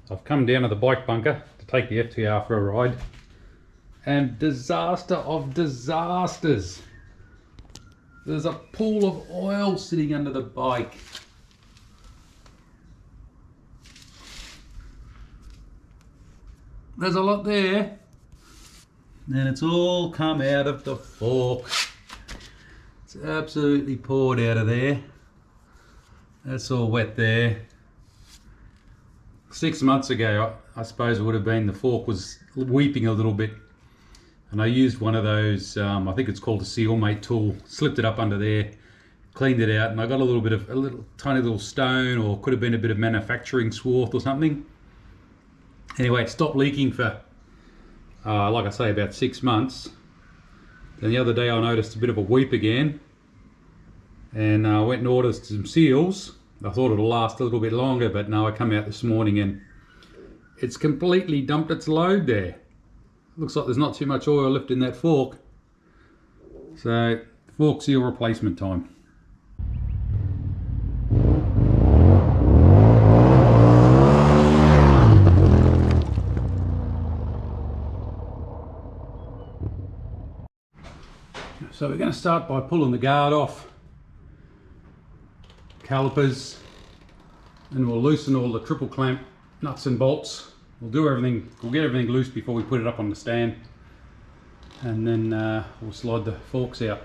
I've come down to the bike bunker to take the FTR for a ride, and disaster of disasters. There's a pool of oil sitting under the bike. There's a lot there, and it's all come out of the fork. It's absolutely poured out of there. That's all wet there. 6 months ago, I suppose it would have been, the fork was weeping a little bit, and I used one of those, I think it's called a Sealmate tool, slipped it up under there, cleaned it out, and I got a little tiny little stone, or could have been a bit of manufacturing swarth or something. Anyway, it stopped leaking for, like I say, about 6 months. Then the other day I noticed a bit of a weep again, and I went and ordered some seals. I thought it'll last a little bit longer, but no, I come out this morning and it's completely dumped its load there. Looks like there's not too much oil left in that fork. So, fork seal replacement time. So we're going to start by pulling the guard off, calipers, and we'll loosen all the triple clamp nuts and bolts. We'll do everything, we'll get everything loose before we put it up on the stand, and then we'll slide the forks out.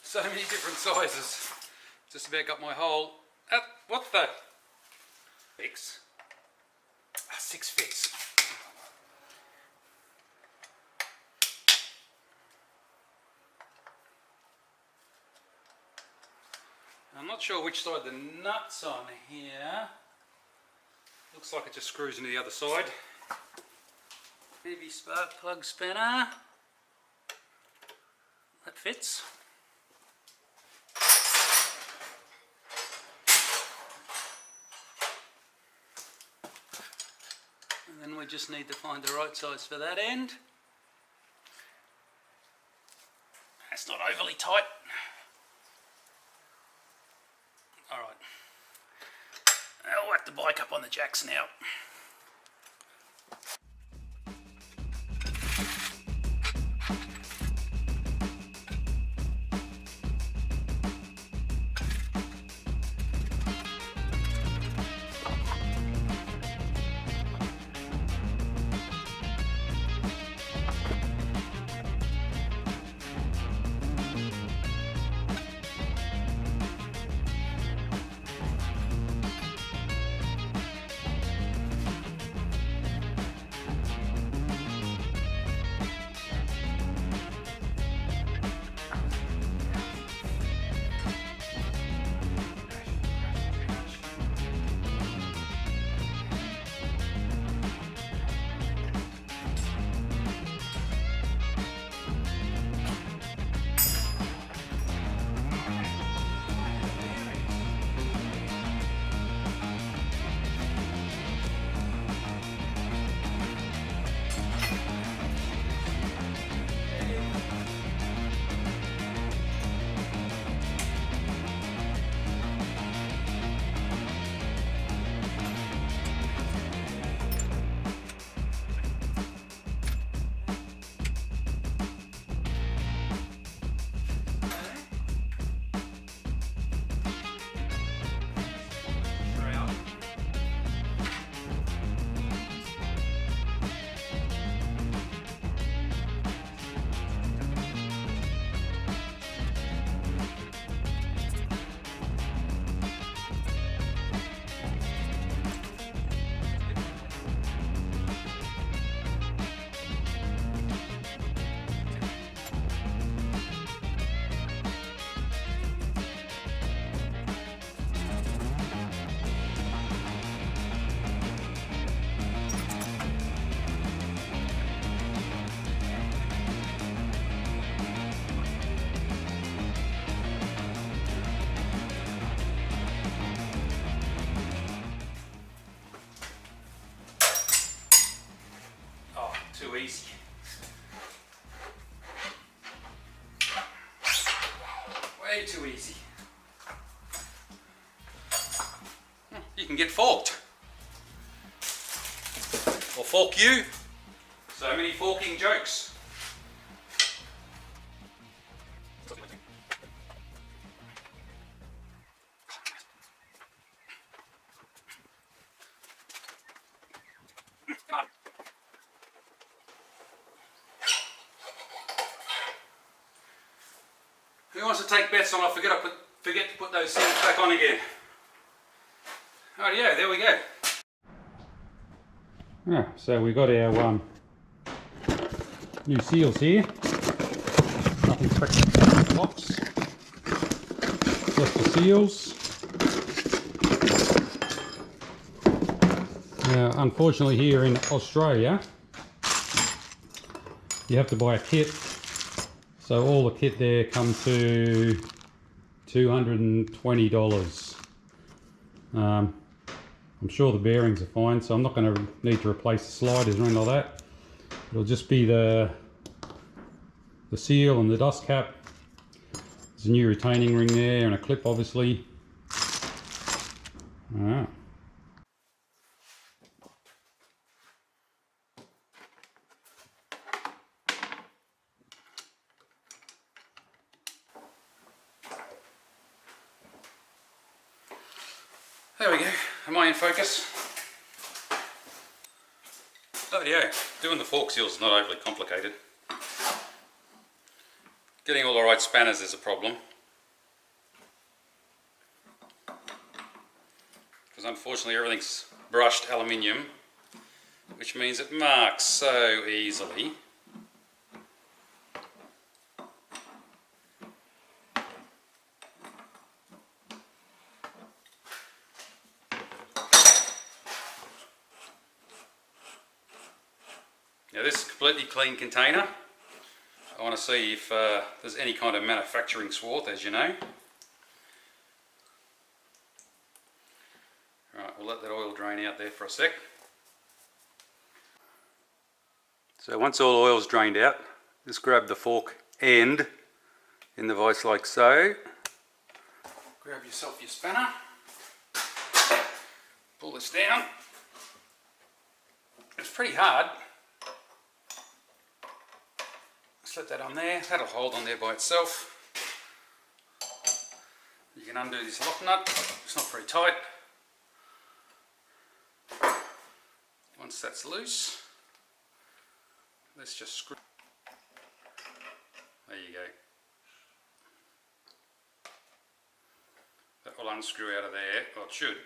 So many different sizes. Just about got my hole. What the? 6. 6 fits. I'm not sure which side the nut's on here. Looks like it just screws into the other side. Maybe spark plug spanner. That fits. And then we just need to find the right size for that end. That's not overly tight. Alright. I'll whack the bike up on the jacks now. Too easy. Way too easy. You can get forked. Or fork you. So many forking jokes. Who wants to take bets on I forget to put those seals back on again? Oh yeah, there we go. Ah, so we got our new seals here. Nothing spectacular in the box. Just the seals. Now, unfortunately here in Australia, you have to buy a kit. So all the kit there come to $220. I'm sure the bearings are fine, so I'm not going to need to replace the sliders or anything like that. It'll just be the seal and the dust cap. There's a new retaining ring there and a clip, obviously. Alright. There we go. Am I in focus? Bloody hell, doing the fork seals is not overly complicated. Getting all the right spanners is a problem. Because unfortunately everything's brushed aluminium, which means it marks so easily. Now this is a completely clean container. I want to see if there's any kind of manufacturing swarth, as you know. Right, we'll let that oil drain out there for a sec. So once all the oil's drained out, just grab the fork end in the vise like so. Grab yourself your spanner. Pull this down. It's pretty hard. Slip that on there, that'll hold on there by itself. You can undo this lock nut, it's not very tight. Once that's loose, let's just screw. There you go. That will unscrew out of there, or it should.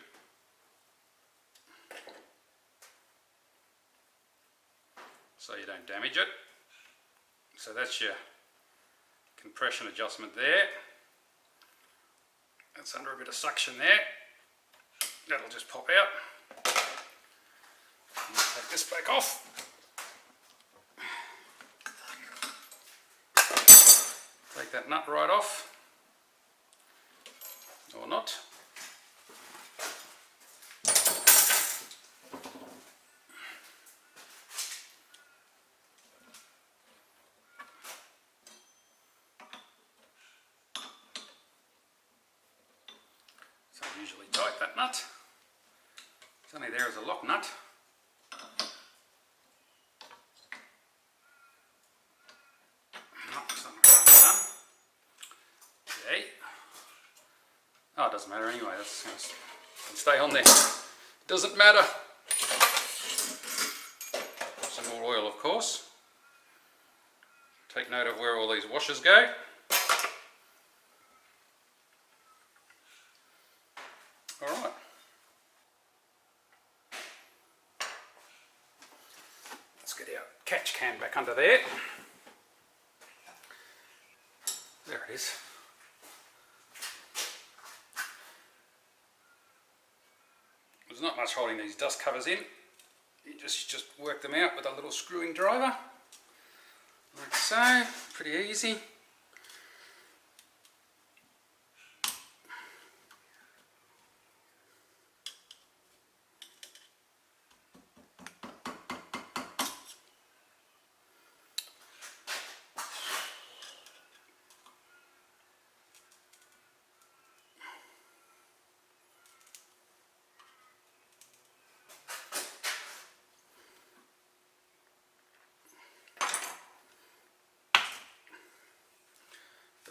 So you don't damage it. So that's your compression adjustment there. That's under a bit of suction there. That'll just pop out. Take this back off. Take that nut right off. Or not. Usually tight that nut. It's only there as a lock nut. No, it's not done. Okay. Oh, it doesn't matter anyway. That's going to stay on there. Doesn't matter. Some more oil, of course. Take note of where all these washers go. Alright. Let's get our catch can back under there. There it is. There's not much holding these dust covers in. You just work them out with a little screwing driver. Like so. Pretty easy.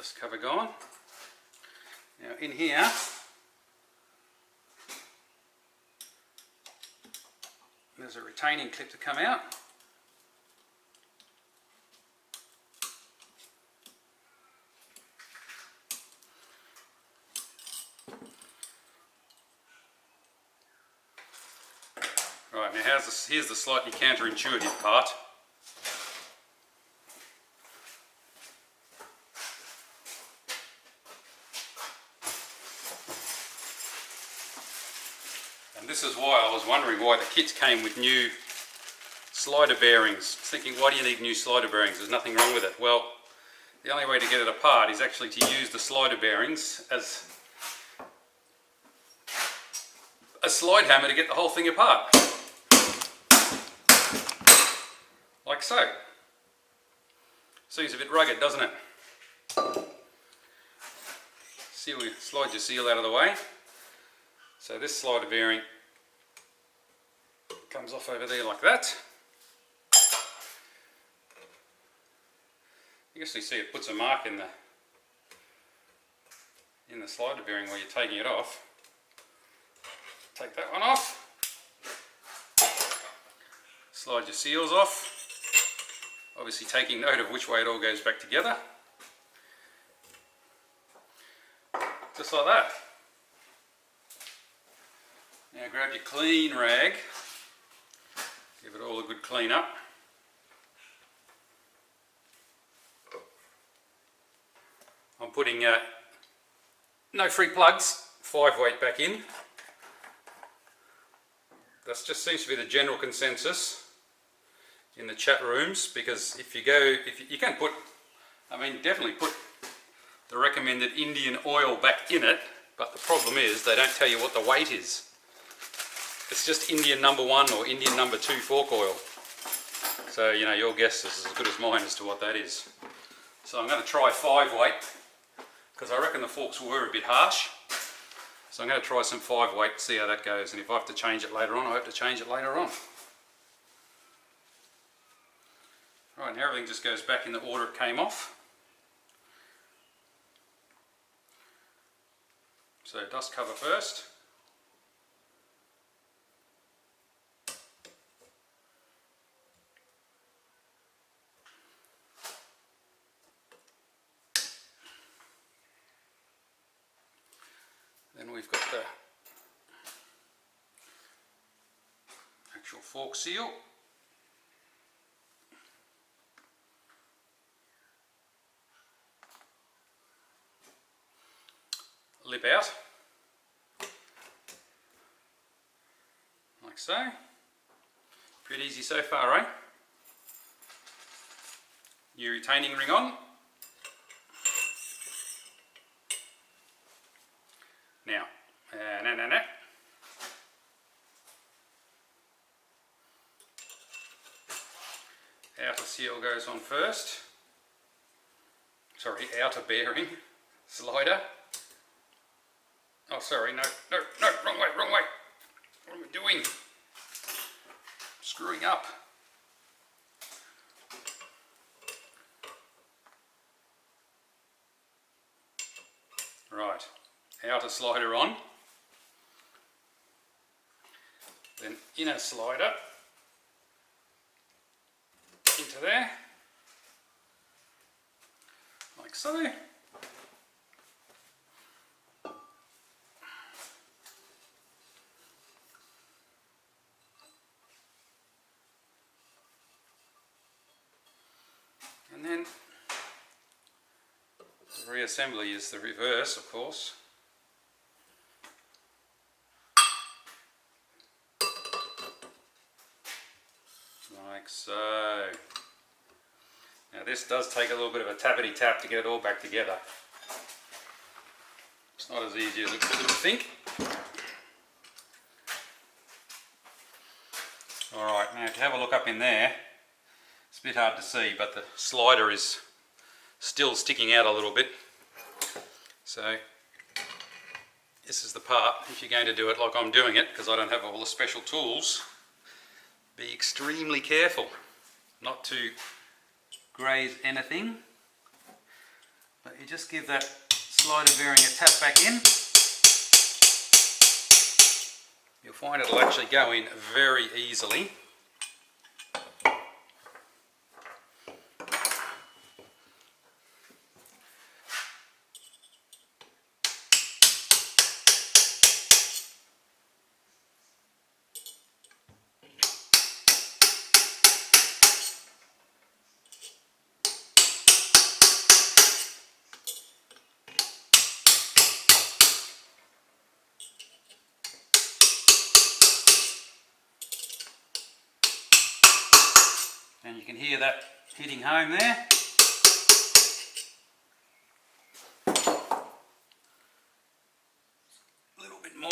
dust cover gone. Now in here, there's a retaining clip to come out. Right, now here's the slightly counterintuitive part. And this is why I was wondering why the kits came with new slider bearings. Thinking, why do you need new slider bearings? There's nothing wrong with it. Well, the only way to get it apart is actually to use the slider bearings as a slide hammer to get the whole thing apart. Like so. Seems a bit rugged, doesn't it? Slide your seal out of the way. So this slider bearing comes off over there like that. You can actually see it puts a mark in the slider bearing while you're taking it off. Take that one off. Slide your seals off. Obviously taking note of which way it all goes back together. Just like that. Now grab your clean rag, give it all a good clean up. I'm putting no free plugs, 5-weight back in. That just seems to be the general consensus in the chat rooms, because if you can put, definitely put the recommended Indian oil back in it, but the problem is they don't tell you what the weight is. It's just Indian number 1 or Indian number 2 fork oil. So, you know, your guess is as good as mine as to what that is. So I'm going to try 5-weight, because I reckon the forks were a bit harsh. So I'm going to try some 5-weight, see how that goes, and if I have to change it later on, I have to change it later on. Right, now everything just goes back in the order it came off. So dust cover first. Then we've got the actual fork seal. Lip out, like so. Pretty easy so far, eh? Your retaining ring on. Now, outer seal goes on first. Sorry, outer bearing slider. Oh, sorry, no, wrong way. What am I doing? Screwing up. Right, outer slider on. Then inner slider into there. Like so. And then the reassembly is the reverse, of course. Like so. Now this does take a little bit of a tappity tap to get it all back together. It's not as easy as it would think. Alright, now if you have a look up in there, it's a bit hard to see, but the slider is still sticking out a little bit. So this is the part, if you're going to do it like I'm doing it, because I don't have all the special tools, be extremely careful not to graze anything. But you just give that slider bearing a tap back in. You'll find it'll actually go in very easily. And you can hear that hitting home there. A little bit more.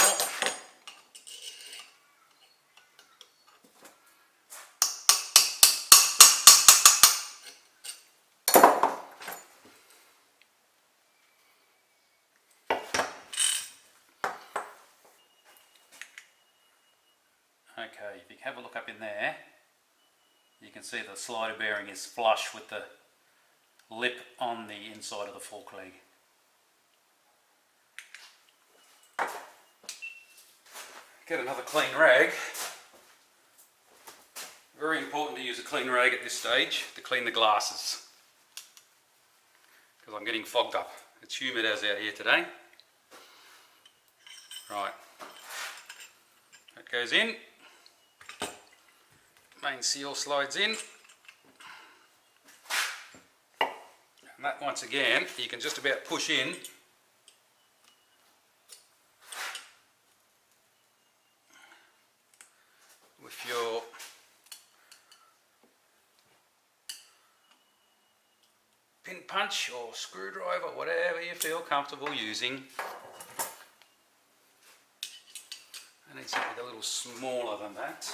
Okay, if you have a look up in there, you can see the slider bearing is flush with the lip on the inside of the fork leg. Get another clean rag. Very important to use a clean rag at this stage to clean the glasses, because I'm getting fogged up. It's humid as out here today. Right, that goes in. Main seal slides in, and that once again you can just about push in with your pin punch or screwdriver, whatever you feel comfortable using. I need something a little smaller than that.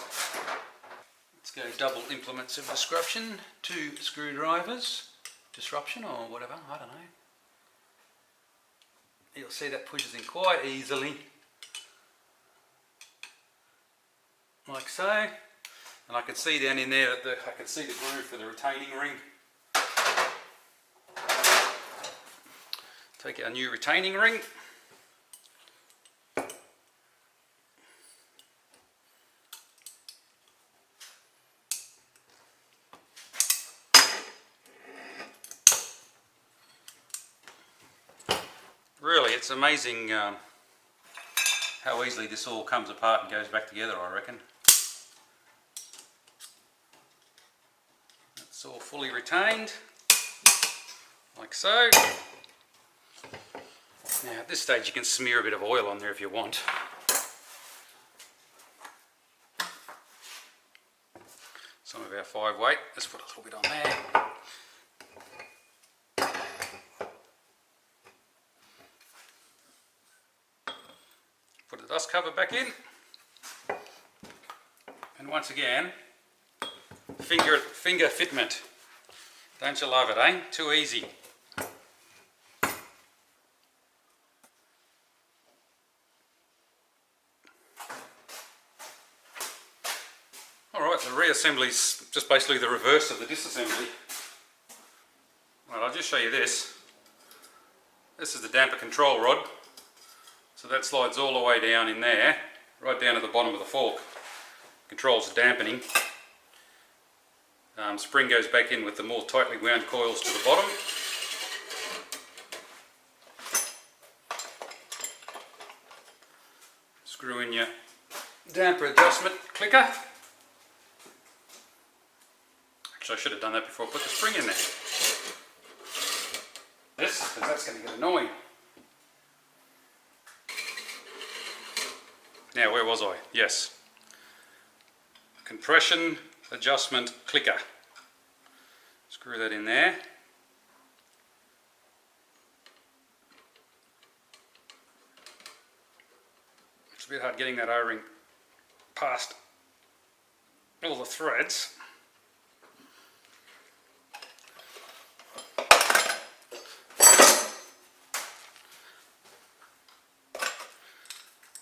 Let's go double implements of disruption, 2 screwdrivers, disruption or whatever, I don't know. You'll see that pushes in quite easily, like so. And I can see down in there that I can see the groove for the retaining ring. Take our new retaining ring. Really, it's amazing how easily this all comes apart and goes back together, I reckon. It's all fully retained, like so. Now at this stage you can smear a bit of oil on there if you want. Some of our 5 weight, let's put a little bit on there. Put the dust cover back in, and once again, finger fitment. Don't you love it, eh? Too easy. Alright, the reassembly is just basically the reverse of the disassembly. Right, I'll just show you this. This is the damper control rod. So that slides all the way down in there, right down to the bottom of the fork. Controls the dampening. Spring goes back in with the more tightly wound coils to the bottom. Screw in your damper adjustment clicker. Actually, I should have done that before I put the spring in there. This, because that's going to get annoying. Now, where was I? Yes. Compression adjustment clicker. Screw that in there. It's a bit hard getting that O-ring past all the threads.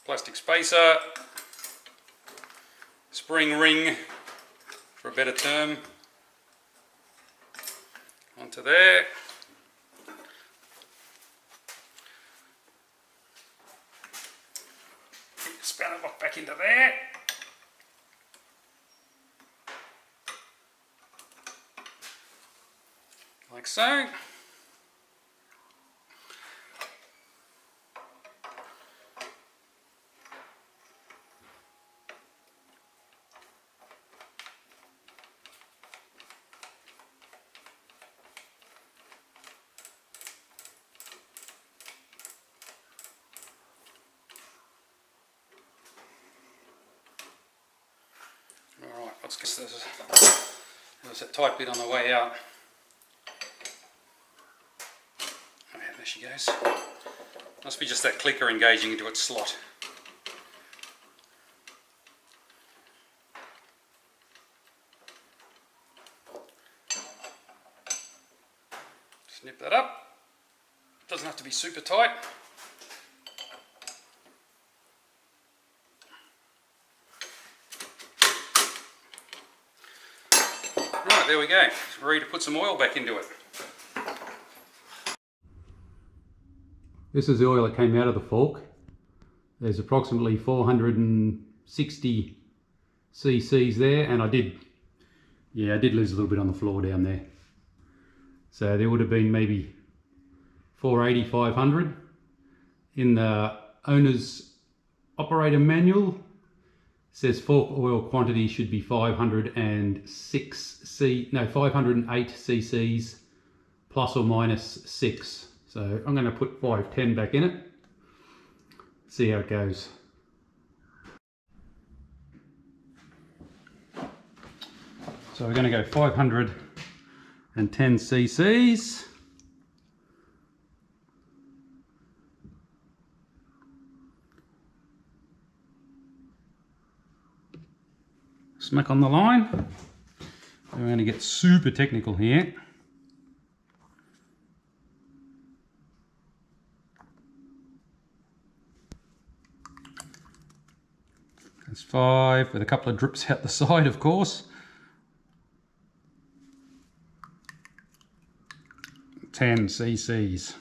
Plastic spacer, spring ring for a better term, onto there, back into there. Like so. Alright, let's get this. There's a tight bit on the way out. Oh yeah, there she goes. Must be just that clicker engaging into its slot. Snip that up. Doesn't have to be super tight. Right, there we go. Ready to put some oil back into it. This is the oil that came out of the fork. There's approximately 460 cc's there, and I did lose a little bit on the floor down there. So there would have been maybe 480, 500. In the owner's operator manual, it says fork oil quantity should be 508 cc's plus or minus 6. So I'm going to put 510 back in it. See how it goes. So we're going to go 510 cc's. Smack on the line. We're going to get super technical here. That's 5 with a couple of drips out the side, of course. 10 cc's.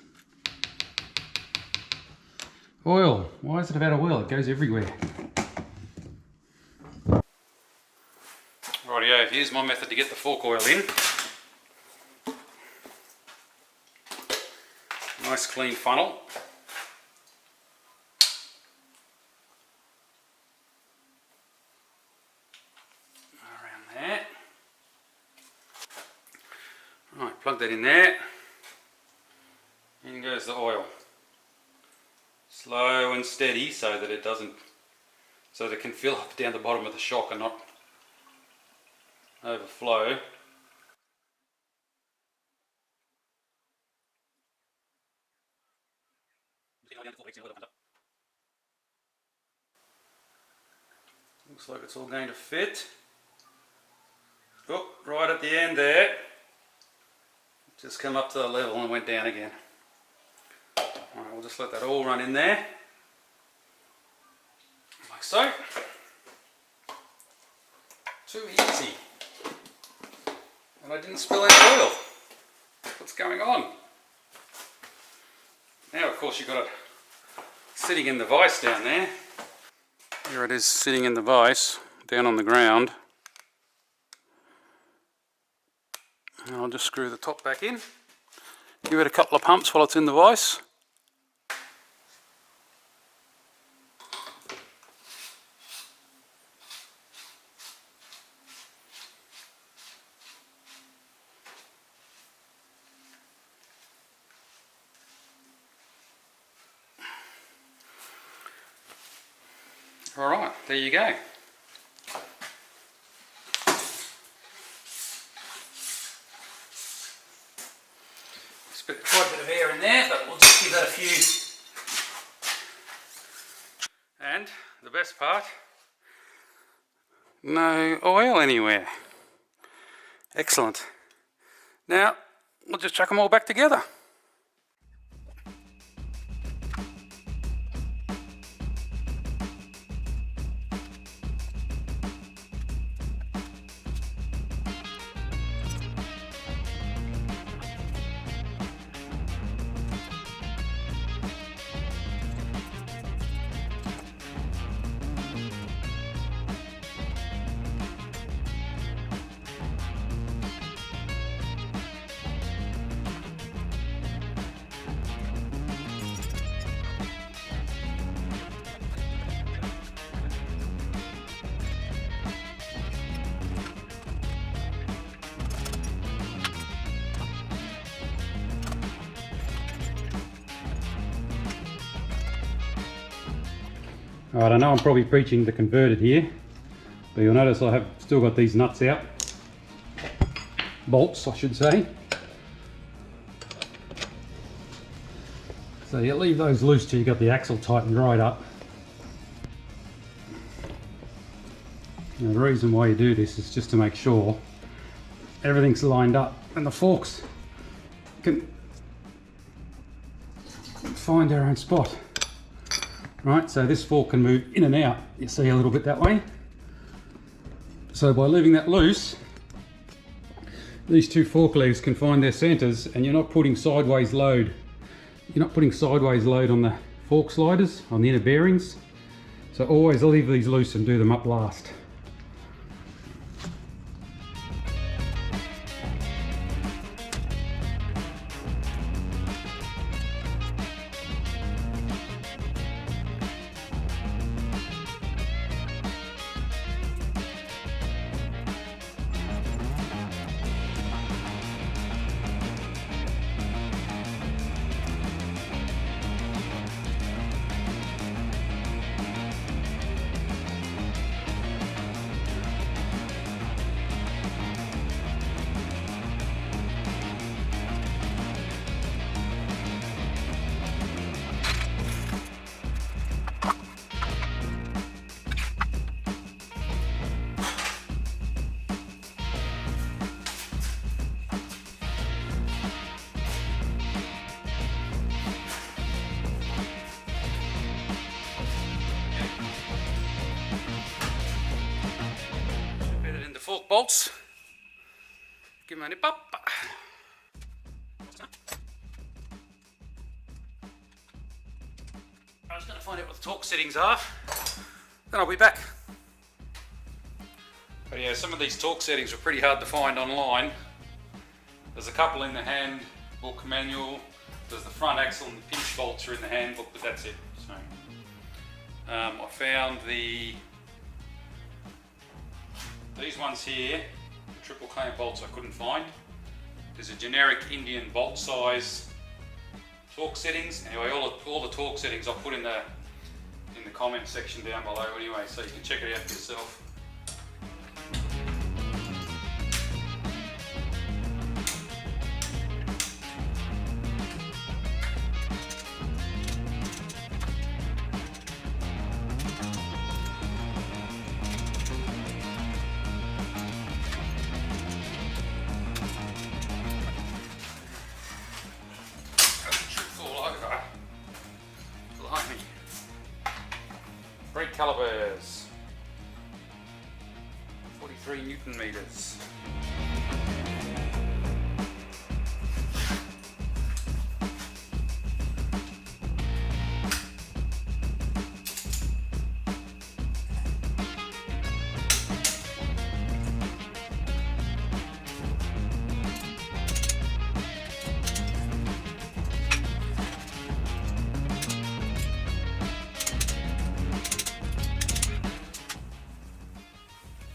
Oil. Why is it about oil? It goes everywhere. Rightio, here's my method to get the fork oil in. Nice clean funnel. Around there. Right, plug that in there. In goes the oil. Slow and steady so that it can fill up down the bottom of the shock and not overflow. Looks like it's all going to fit. Oh, right at the end there. Just come up to the level and went down again. Alright, we'll just let that all run in there. Like so. Too easy. And I didn't spill any oil. What's going on? Now of course you've got it sitting in the vise down there. Here it is sitting in the vise, down on the ground. And I'll just screw the top back in. Give it a couple of pumps while it's in the vise. Alright, there you go. Quite a bit of air in there, but we'll just give that a few. And the best part, no oil anywhere. Excellent. Now, we'll just chuck them all back together. Alright, I know I'm probably preaching the converted here, but you'll notice I have still got these nuts out. Bolts, I should say. So you leave those loose till you got the axle tightened right up. Now the reason why you do this is just to make sure everything's lined up and the forks can find their own spot. Right, so this fork can move in and out, you see, a little bit that way. So by leaving that loose, these two fork legs can find their centers, and you're not putting sideways load. You're not putting sideways load on the fork sliders, on the inner bearings. So always leave these loose and do them up last. Fork bolts, give them a nip up. I was going to find out what the torque settings are, then I'll be back. But yeah, some of these torque settings are pretty hard to find online. There's a couple in the handbook manual, there's the front axle and the pinch bolts are in the handbook, but that's it. So I found these ones here, the triple clamp bolts I couldn't find. There's a generic Indian bolt size torque settings. Anyway, all the torque settings I'll put in the comment section down below anyway, so you can check it out for yourself. Brake calipers, 43 Newton meters.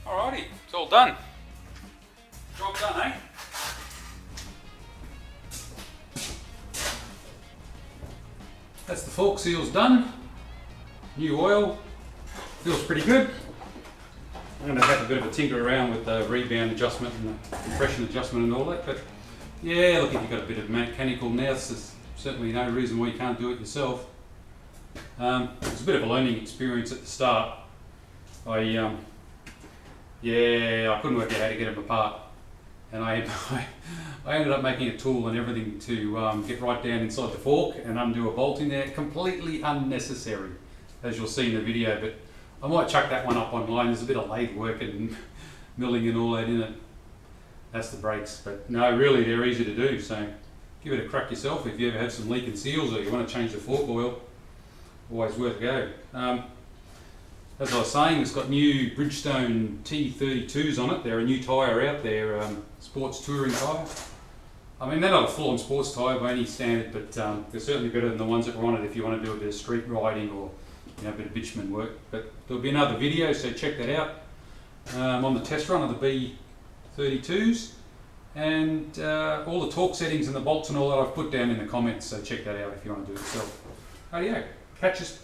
Alrighty, it's all done. Job done, eh? That's the fork seals done. New oil. Feels pretty good. I'm going to have a bit of a tinker around with the rebound adjustment and the compression adjustment and all that, but yeah, look, if you've got a bit of mechanical nous, there's certainly no reason why you can't do it yourself. It's a bit of a learning experience at the start. I couldn't work out how to get them apart, and I ended up making a tool and everything to get right down inside the fork and undo a bolt in there. Completely unnecessary, as you'll see in the video, but I might chuck that one up online. There's a bit of lathe work and milling and all that in it. That's the brakes, but no, really they're easy to do, so give it a crack yourself if you ever have some leaking seals or you want to change the fork oil. Always worth a go. As I was saying, it's got new Bridgestone T32s on it. They're a new tyre out there, sports touring tyre. I mean, they're not a full-on sports tyre by any standard, but they're certainly better than the ones that were on it if you want to do a bit of street riding or a bit of bitumen work. But there'll be another video, so check that out. On the test run of the B32s, and all the torque settings and the bolts and all that I've put down in the comments, so check that out if you want to do it yourself. Catch us